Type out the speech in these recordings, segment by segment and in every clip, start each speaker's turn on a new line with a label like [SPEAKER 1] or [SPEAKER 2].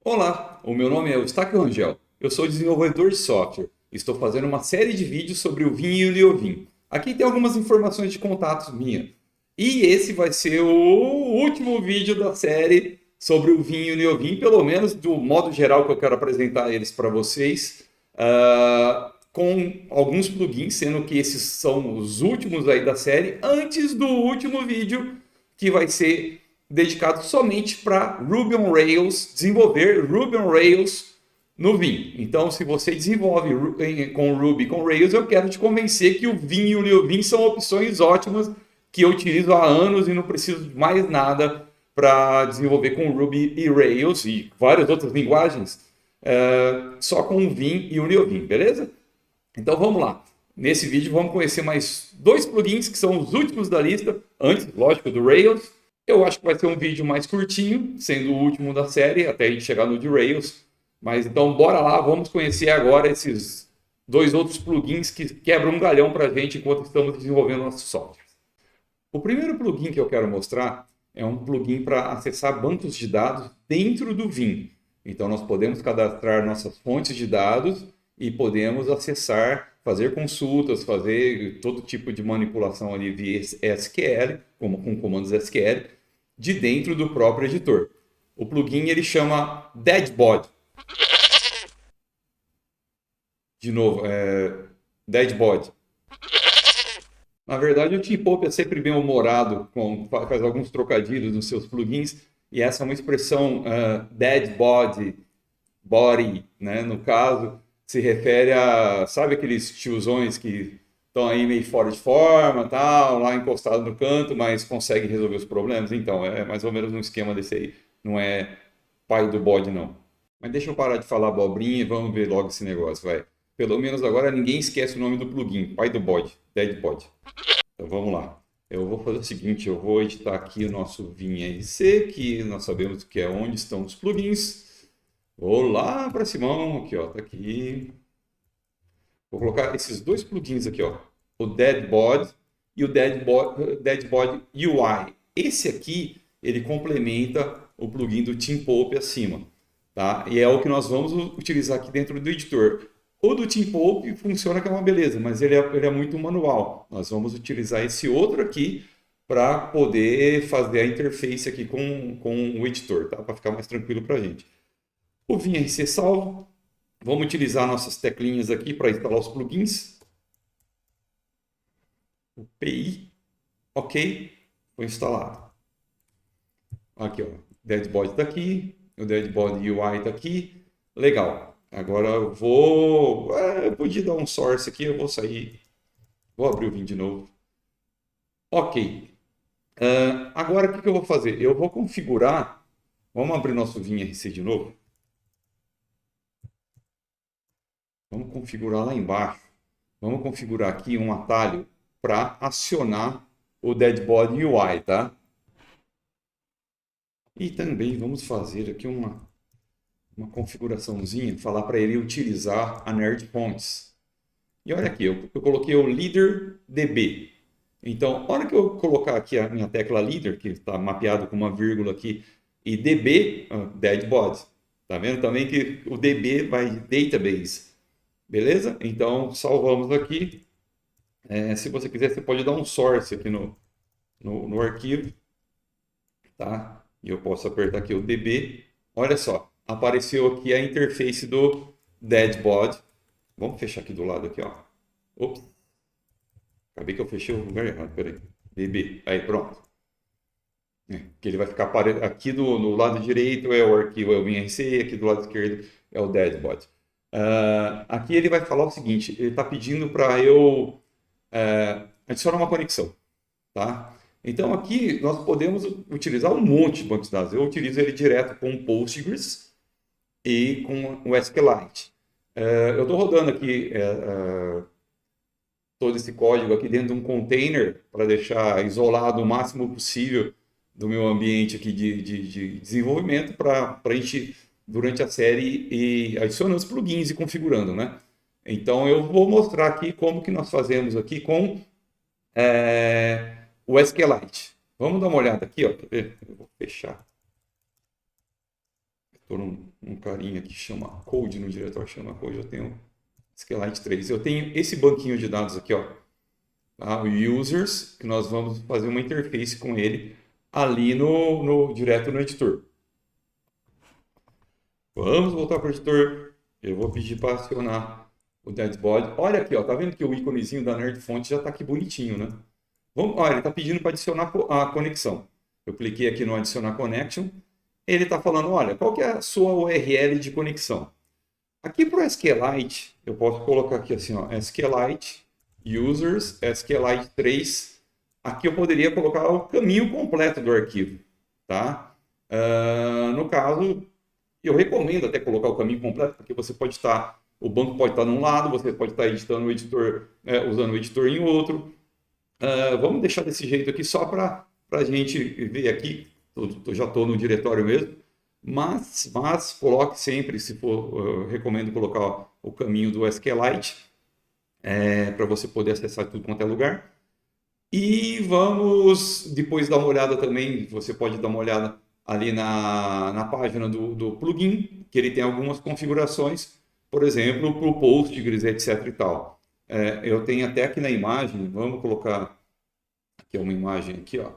[SPEAKER 1] Olá, o meu nome é Eustáquio Rangel. Eu sou desenvolvedor de software. Estou fazendo uma série de vídeos sobre o Vim e o Liovin. Aqui tem algumas informações de contatos minha. E esse vai ser o último vídeo da série sobre o Vim e o Liovin, pelo menos do modo geral que eu quero apresentar eles para vocês, com alguns plugins, sendo que esses são os últimos aí da série, antes do último vídeo, que vai ser dedicado somente para Ruby on Rails, desenvolver Ruby on Rails no Vim. Então, se você desenvolve com Ruby com Rails, eu quero te convencer que o Vim e o Liovin são opções ótimas que eu utilizo há anos e não preciso de mais nada para desenvolver com Ruby e Rails e várias outras linguagens, só com o Vim e o Liovin, beleza? Então vamos lá. Nesse vídeo vamos conhecer mais dois plugins que são os últimos da lista, antes, lógico, do Rails. Eu acho que vai ser um vídeo mais curtinho, sendo o último da série, até a gente chegar no de Rails. Mas então bora lá, vamos conhecer agora esses dois outros plugins que quebram um galhão para a gente enquanto estamos desenvolvendo nossos softwares. O primeiro plugin que eu quero mostrar é um plugin para acessar bancos de dados dentro do Vim. Então nós podemos cadastrar nossas fontes de dados e podemos acessar, fazer consultas, fazer todo tipo de manipulação ali via SQL, como com comandos SQL, de dentro do próprio editor. O plugin ele chama Deadbody. De novo, Deadbody. Na verdade, o Tim Pope é sempre bem humorado, faz alguns trocadilhos nos seus plugins, e essa é uma expressão Deadbody, body, né, no caso, se refere a, sabe aqueles tiozões que estão aí meio fora de forma, tal, lá encostado no canto, mas conseguem resolver os problemas? Então, é mais ou menos um esquema desse aí. Não é pai do bode, não. Mas deixa eu parar de falar abobrinha e vamos ver logo esse negócio, vai. Pelo menos agora ninguém esquece o nome do plugin, pai do bode, Deadbody. Então vamos lá. Eu vou fazer o seguinte, eu vou editar aqui o nosso Vim RC, que nós sabemos que é onde estão os plugins. Vou lá para Simão, aqui ó, tá aqui. Vou colocar esses dois plugins aqui, ó, o Deadbody e o Deadbody UI. Esse aqui, ele complementa o plugin do Tim Pope acima, tá? E é o que nós vamos utilizar aqui dentro do editor. O do Tim Pope funciona que é uma beleza, mas ele é muito manual. Nós vamos utilizar esse outro aqui para poder fazer a interface aqui com o editor, tá? Para ficar mais tranquilo para a gente. O Vim RC salvo. Vamos utilizar nossas teclinhas aqui para instalar os plugins. O PI. Ok. Foi instalado. Aqui, ó. Deadbody está aqui. O Deadbody UI está aqui. Legal. Agora eu vou... eu podia dar um source aqui. Eu vou sair. Vou abrir o Vim de novo. Ok. Agora o que eu vou fazer? Eu vou configurar... Vamos abrir nosso Vim RC de novo. Vamos configurar lá embaixo. Vamos configurar aqui um atalho para acionar o Deadbody UI, tá? E também vamos fazer aqui uma configuraçãozinha, falar para ele utilizar a Nerd Fonts. E olha aqui, eu coloquei o Leader DB. Então, a hora que eu colocar aqui a minha tecla Leader, que está mapeado com uma vírgula aqui, e DB, Deadbody. Tá vendo também que o DB vai de Database. Beleza? Então, salvamos aqui. Se você quiser, você pode dar um source aqui no arquivo. Tá? E eu posso apertar aqui o DB. Olha só, apareceu aqui a interface do Deadbody. Vamos fechar aqui do lado aqui, ó. Ops. Acabei que eu fechei o lugar errado, peraí. DB. Aí, pronto. Que ele vai ficar aqui no lado direito é o arquivo, é o WinRC, aqui do lado esquerdo é o Deadbody. Aqui ele vai falar o seguinte, ele está pedindo para eu adicionar uma conexão, tá? Então aqui nós podemos utilizar um monte de bancos de dados. Eu utilizo ele direto com o Postgres e com o SQLite. Eu estou rodando aqui todo esse código aqui dentro de um container para deixar isolado o máximo possível do meu ambiente aqui de desenvolvimento para a gente durante a série e adicionando os plugins e configurando, né? Então eu vou mostrar aqui como que nós fazemos aqui com o SQLite. Vamos dar uma olhada aqui, ó. Quer ver? Eu vou fechar. Estou num carinha que chama Code, no diretório chama Code, eu tenho SQLite 3. Eu tenho esse banquinho de dados aqui, ó, tá? O Users, que nós vamos fazer uma interface com ele ali direto no editor. Vamos voltar para o editor. Eu vou pedir para acionar o Deadbody. Olha aqui, ó, tá vendo que o íconezinho da Nerd Font já está aqui bonitinho, né? Olha, ele está pedindo para adicionar a conexão. Eu cliquei aqui no Adicionar Connection. Ele está falando, olha, qual que é a sua URL de conexão? Aqui para o SQLite, eu posso colocar aqui assim, ó, SQLite, Users, SQLite 3. Aqui eu poderia colocar o caminho completo do arquivo, tá? No caso, eu recomendo até colocar o caminho completo, porque você pode estar, o banco pode estar num lado, você pode estar editando o editor, usando o editor em outro. Vamos deixar desse jeito aqui só para a gente ver aqui. Eu já estou no diretório mesmo, mas coloque sempre, se for, eu recomendo colocar o caminho do SQLite, para você poder acessar tudo quanto é lugar. E vamos depois dar uma olhada também, você pode dar uma olhada ali na página do plugin, que ele tem algumas configurações, por exemplo, para o Postgres, etc e tal. Eu tenho até aqui na imagem, vamos colocar aqui uma imagem aqui, ó.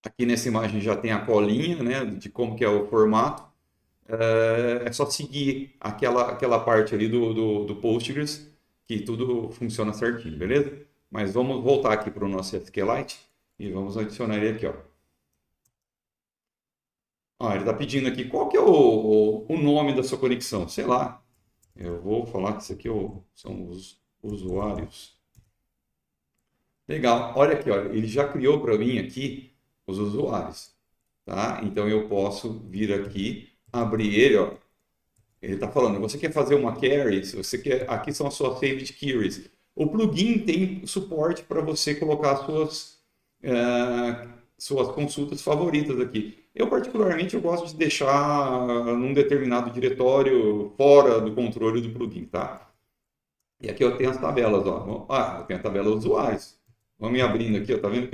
[SPEAKER 1] Aqui nessa imagem já tem a colinha, né, de como que é o formato. É só seguir aquela parte ali do Postgres, que tudo funciona certinho, beleza? Mas vamos voltar aqui para o nosso SQLite e vamos adicionar ele aqui, ó. Ele está pedindo aqui qual que é o nome da sua conexão. Sei lá, eu vou falar que isso aqui são os usuários. Legal, olha aqui, olha, ele já criou para mim aqui os usuários, tá? Então eu posso vir aqui, abrir ele, ó. Ele está falando, você quer fazer uma query? Se você quer, aqui são as suas saved queries. O plugin tem suporte para você colocar suas consultas favoritas aqui. Eu, particularmente, eu gosto de deixar num determinado diretório fora do controle do plugin, tá? E aqui eu tenho as tabelas, ó. Eu tenho a tabela dos usuários. Vamos me abrindo aqui, ó, tá vendo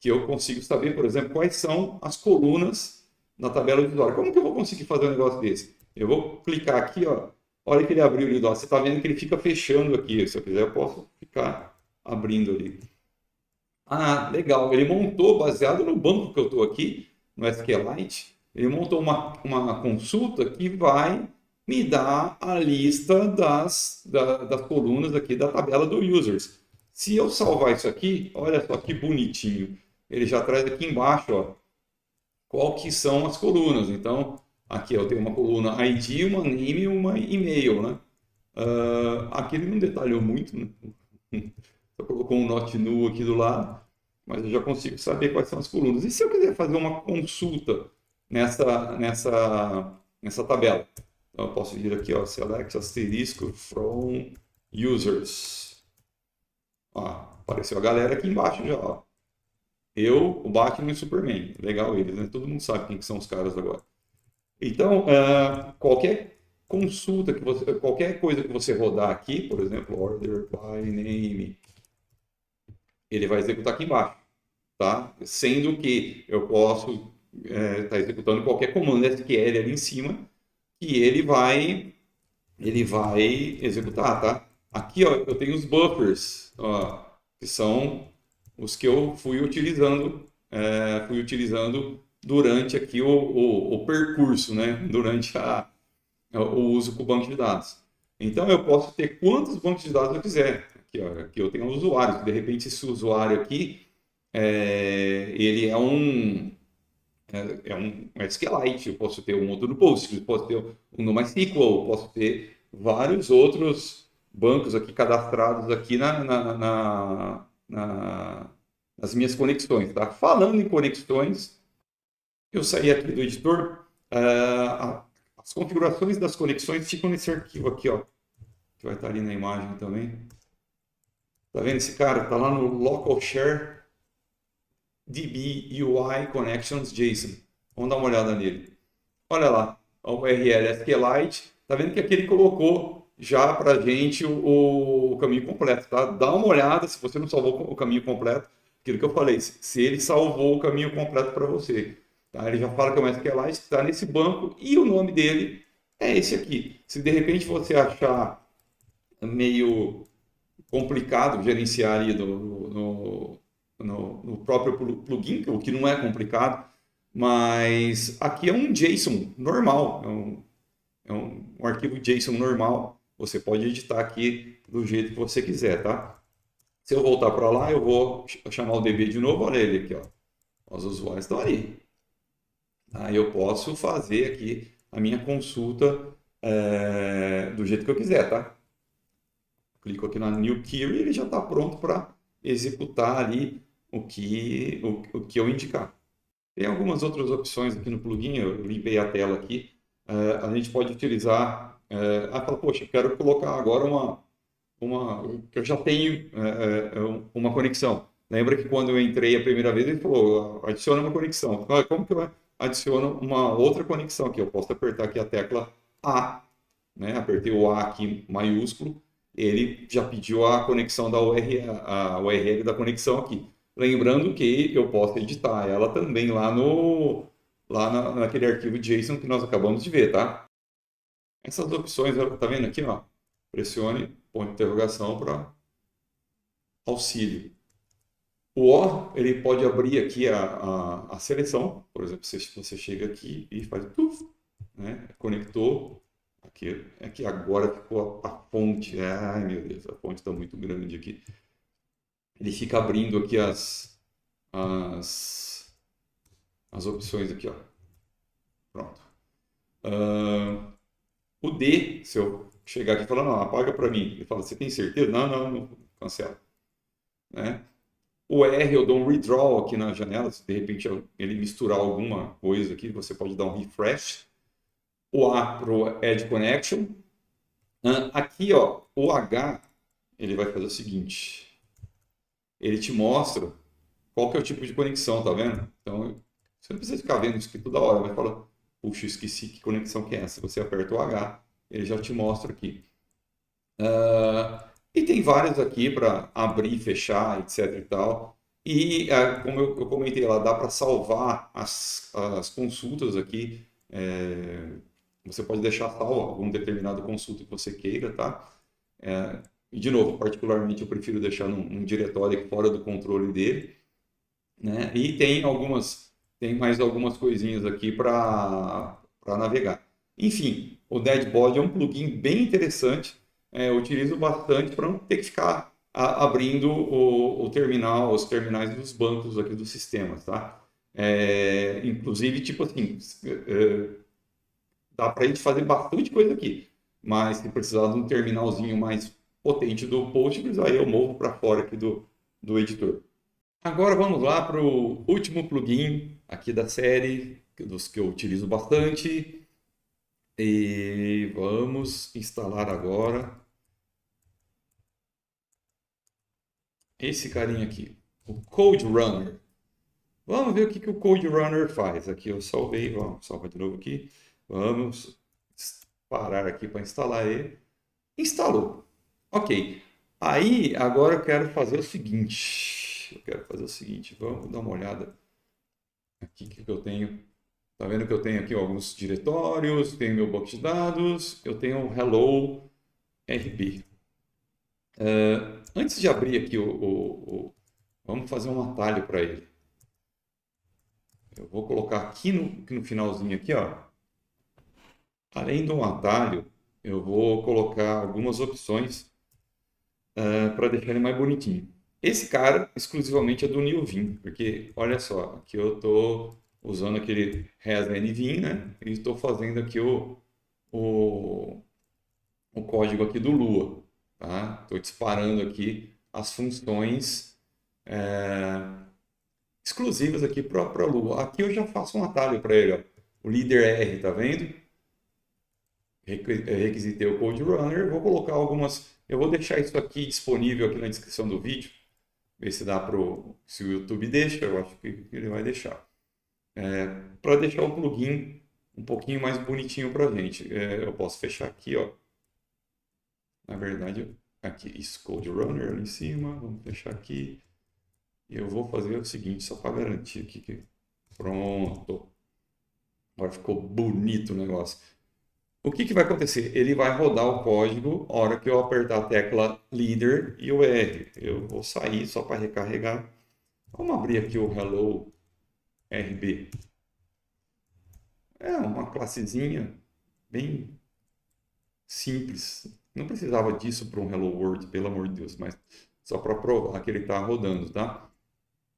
[SPEAKER 1] que eu consigo saber, por exemplo, quais são as colunas na tabela do usuário. Como que eu vou conseguir fazer um negócio desse? Eu vou clicar aqui, ó. Olha que ele abriu ali, ó. Você está vendo que ele fica fechando aqui. Se eu quiser, eu posso ficar abrindo ali. Legal. Ele montou, baseado no banco que eu estou aqui, no SQLite, ele montou uma consulta que vai me dar a lista das colunas aqui da tabela do users. Se eu salvar isso aqui, olha só que bonitinho. Ele já traz aqui embaixo, ó, qual que são as colunas. Então, aqui eu tenho uma coluna ID, uma name e uma e-mail, né? Aqui ele não detalhou muito, né? Só colocou um not nu aqui do lado, mas eu já consigo saber quais são as colunas. E se eu quiser fazer uma consulta nessa tabela? Então, eu posso vir aqui, ó, select asterisco from users. Apareceu a galera aqui embaixo já, ó. O Batman e o Superman. Legal eles, né? Todo mundo sabe quem que são os caras agora. Então, qualquer consulta qualquer coisa que você rodar aqui, por exemplo, order by name, ele vai executar aqui embaixo, tá? Sendo que eu posso estar executando qualquer comando SQL ali em cima que ele vai executar, tá? Aqui, ó, eu tenho os buffers, ó, que são os que eu fui utilizando durante aqui o percurso, né? Durante o uso com o banco de dados. Então, eu posso ter quantos bancos de dados eu quiser. Aqui eu tenho um usuário. De repente, esse usuário aqui, ele é um SQLite. Eu posso ter um outro no Postgres, posso ter um no MySQL, posso ter vários outros bancos aqui cadastrados aqui nas minhas conexões, tá? Falando em conexões, eu saí aqui do editor, as configurações das conexões ficam nesse arquivo aqui, ó, que vai estar ali na imagem também. Tá vendo esse cara? Tá lá no local share db UI connections JSON. Vamos dar uma olhada nele. Olha lá, a URL SQLite, Tá vendo que aqui ele colocou já para a gente o caminho completo, tá? Dá uma olhada se você não salvou o caminho completo, aquilo que eu falei, se ele salvou o caminho completo para você. Tá? Ele já fala que é o SQLite, está nesse banco e o nome dele é esse aqui. Se de repente você achar meio complicado gerenciar ali no próprio plugin, o que não é complicado, mas aqui é um JSON normal, um arquivo JSON normal. Você pode editar aqui do jeito que você quiser, tá? Se eu voltar para lá, eu vou chamar o DB de novo, olha ele aqui, ó. Os usuários estão ali. Aí eu posso fazer aqui a minha consulta do jeito que eu quiser, tá? Clico aqui na New Query e ele já está pronto para executar ali o que eu indicar. Tem algumas outras opções aqui no plugin, eu limpei a tela aqui. A gente pode utilizar. Fala, poxa, eu quero colocar agora que eu já tenho uma conexão. Lembra que quando eu entrei a primeira vez, ele falou, adiciona uma conexão. Como que eu adiciono uma outra conexão aqui? Eu posso apertar aqui a tecla A, né? Apertei o A aqui maiúsculo, ele já pediu a conexão da URL, a URL da conexão aqui. Lembrando que eu posso editar ela também naquele arquivo JSON que nós acabamos de ver, tá? Essas opções, tá vendo aqui, ó? Pressione ponto de interrogação para auxílio. O O, ele pode abrir aqui a seleção. Por exemplo, você chega aqui e faz tuf, né? Conectou. Aqui agora ficou a fonte. Ai, meu Deus, a fonte está muito grande aqui. Ele fica abrindo aqui as, as opções aqui, ó. Pronto. O D, se eu chegar aqui e falar, não, apaga para mim. Ele fala, você tem certeza? Não, não, não, cancela. Né? O R, eu dou um redraw aqui na janela, se de repente ele misturar alguma coisa aqui, você pode dar um refresh. O A para o Add Connection. Aqui, ó, o H, ele vai fazer o seguinte. Ele te mostra qual que é o tipo de conexão, tá vendo? Então, você não precisa ficar vendo isso aqui toda hora, vai falar, puxa, esqueci que conexão que é essa. Você aperta o H, ele já te mostra aqui. E tem vários aqui para abrir, fechar, etc e tal. E como eu comentei lá, dá para salvar as consultas aqui. Você pode deixar salvo algum determinado consulta que você queira, tá? E de novo, particularmente eu prefiro deixar num diretório aqui fora do controle dele, né? E tem mais algumas coisinhas aqui para navegar. Enfim, o Deadbody é um plugin bem interessante. Eu utilizo bastante para não ter que ficar abrindo o terminal, os terminais dos bancos aqui dos sistemas, tá? Inclusive, tipo assim, dá para a gente fazer bastante coisa aqui, mas se precisar de um terminalzinho mais potente do Postgres, aí eu movo para fora aqui do editor. Agora vamos lá para o último plugin aqui da série, dos que eu utilizo bastante. E vamos instalar agora esse carinha aqui, o Code Runner. Vamos ver o que o Code Runner faz. Aqui eu salvei, vamos salvar de novo aqui. Vamos parar aqui para instalar ele. Instalou. Ok. Aí agora eu quero fazer o seguinte. Vamos dar uma olhada aqui que eu tenho. Tá vendo que eu tenho aqui alguns diretórios, tenho meu banco de dados, eu tenho o Hello RB. Antes de abrir aqui vamos fazer um atalho para ele. Eu vou colocar aqui no finalzinho aqui, ó. Além do atalho, eu vou colocar algumas opções para deixar ele mais bonitinho. Esse cara exclusivamente é do NeoVim, porque olha só, aqui eu estou usando aquele ResNVim, né? E estou fazendo aqui o código aqui do Lua, tá? Estou disparando aqui as funções exclusivas aqui para a Lua. Aqui eu já faço um atalho para ele, ó. O líder R, tá vendo? Requisitei o Code Runner, vou colocar algumas. Eu vou deixar isso aqui disponível aqui na descrição do vídeo, ver se dá se o YouTube deixa, eu acho que ele vai deixar. Para deixar o plugin um pouquinho mais bonitinho para a gente. Eu posso fechar aqui, ó. Na verdade, aqui, isso, Code Runner ali em cima, vamos fechar aqui. E eu vou fazer o seguinte, só para garantir aqui que... Pronto. Agora ficou bonito o negócio. O que vai acontecer? Ele vai rodar o código a hora que eu apertar a tecla Leader e o R. Eu vou sair só para recarregar. Vamos abrir aqui o Hello RB. É uma classezinha bem simples. Não precisava disso para um Hello World, pelo amor de Deus, mas só para provar que ele está rodando, tá?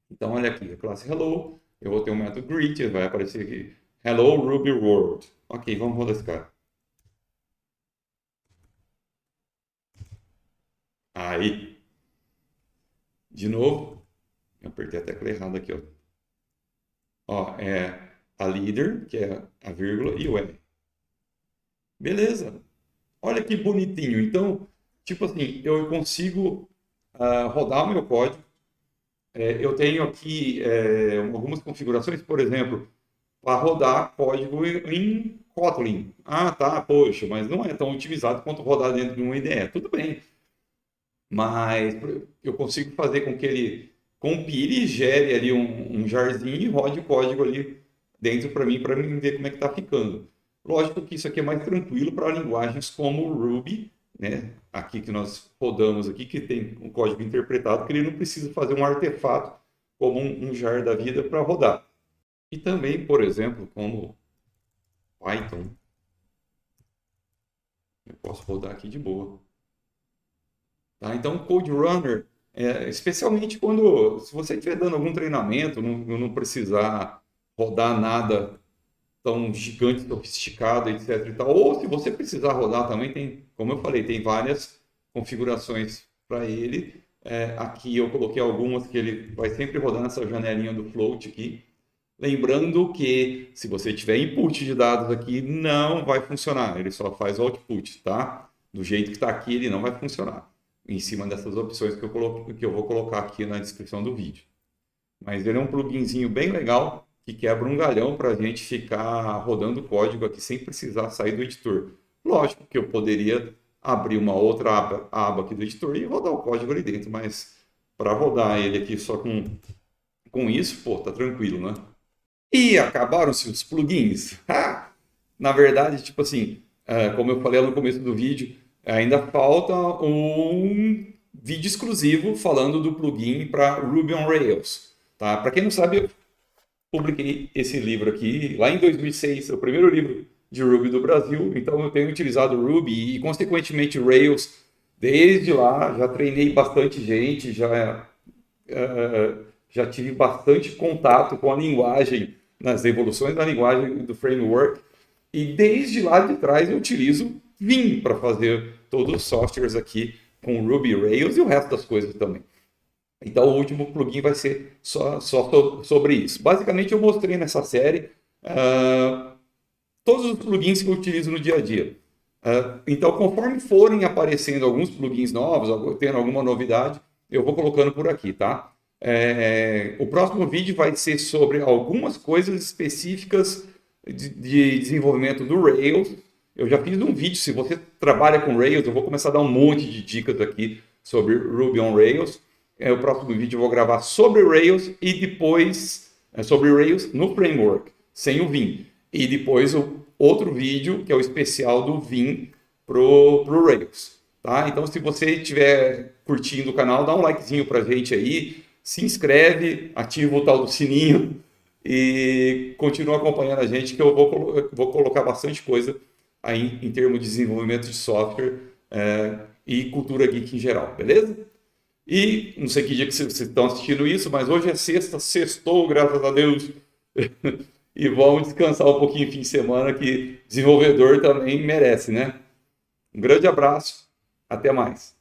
[SPEAKER 1] Então, olha aqui, a classe Hello. Eu vou ter um método greet, vai aparecer aqui Hello Ruby World. Ok, vamos rodar esse cara. Aí. De novo. Eu apertei a tecla errada aqui, ó. Ó, é a leader, que é a vírgula, e o R. Beleza. Olha que bonitinho. Então, tipo assim, eu consigo rodar o meu código. Eu tenho aqui algumas configurações, por exemplo, para rodar código em Kotlin. Ah, tá, poxa, mas não é tão otimizado quanto rodar dentro de um IDE. Tudo bem, mas eu consigo fazer com que ele compile e gere ali um jarzinho e rode o código ali dentro para mim ver como é que está ficando. Lógico que isso aqui é mais tranquilo para linguagens como o Ruby, né? Aqui que nós rodamos aqui, que tem um código interpretado, que ele não precisa fazer um artefato como um jar da vida para rodar. E também, por exemplo, como Python, eu posso rodar aqui de boa. Tá? Então, o Code Runner, especialmente quando, se você estiver dando algum treinamento, não precisar rodar nada tão gigante, sofisticado, etc. e tal, ou se você precisar rodar também, tem, como eu falei, tem várias configurações para ele. Aqui eu coloquei algumas que ele vai sempre rodar nessa janelinha do float aqui. Lembrando que se você tiver input de dados aqui, não vai funcionar. Ele só faz o output, tá? Do jeito que está aqui, ele não vai funcionar. Em cima dessas opções que eu vou colocar aqui na descrição do vídeo. Mas ele é um pluginzinho bem legal que quebra um galhão para a gente ficar rodando código aqui sem precisar sair do editor. Lógico que eu poderia abrir uma outra aba aqui do editor e rodar o código ali dentro, mas para rodar ele aqui só com isso, pô, tá tranquilo, né? E acabaram-se os plugins. Na verdade, tipo assim, como eu falei lá no começo do vídeo, ainda falta um vídeo exclusivo falando do plugin para Ruby on Rails. Tá? Para quem não sabe, eu publiquei esse livro aqui lá em 2006, o primeiro livro de Ruby do Brasil. Então eu tenho utilizado Ruby e, consequentemente, Rails desde lá. Já treinei bastante gente, já tive bastante contato com a linguagem, nas evoluções da linguagem do framework, e desde lá de trás eu utilizo Vim para fazer todos os softwares aqui com Ruby Rails e o resto das coisas também. Então o último plugin vai ser só sobre isso. Basicamente eu mostrei nessa série todos os plugins que eu utilizo no dia a dia. Então conforme forem aparecendo alguns plugins novos, tendo alguma novidade, eu vou colocando por aqui, tá? O próximo vídeo vai ser sobre algumas coisas específicas de desenvolvimento do Rails. Eu já fiz um vídeo, se você trabalha com Rails, eu vou começar a dar um monte de dicas aqui sobre Ruby on Rails. O próximo vídeo eu vou gravar sobre Rails e depois sobre Rails no framework, sem o Vim. E depois o outro vídeo, que é o especial do Vim pro Rails. Tá? Então, se você estiver curtindo o canal, dá um likezinho pra gente aí, se inscreve, ativa o tal do sininho e continua acompanhando a gente, que eu vou colocar bastante coisa aí em termos de desenvolvimento de software e cultura geek em geral, beleza? E não sei que dia que vocês estão assistindo isso, mas hoje é sexta, sextou, graças a Deus. E vamos descansar um pouquinho fim de semana, que desenvolvedor também merece, né? Um grande abraço, até mais.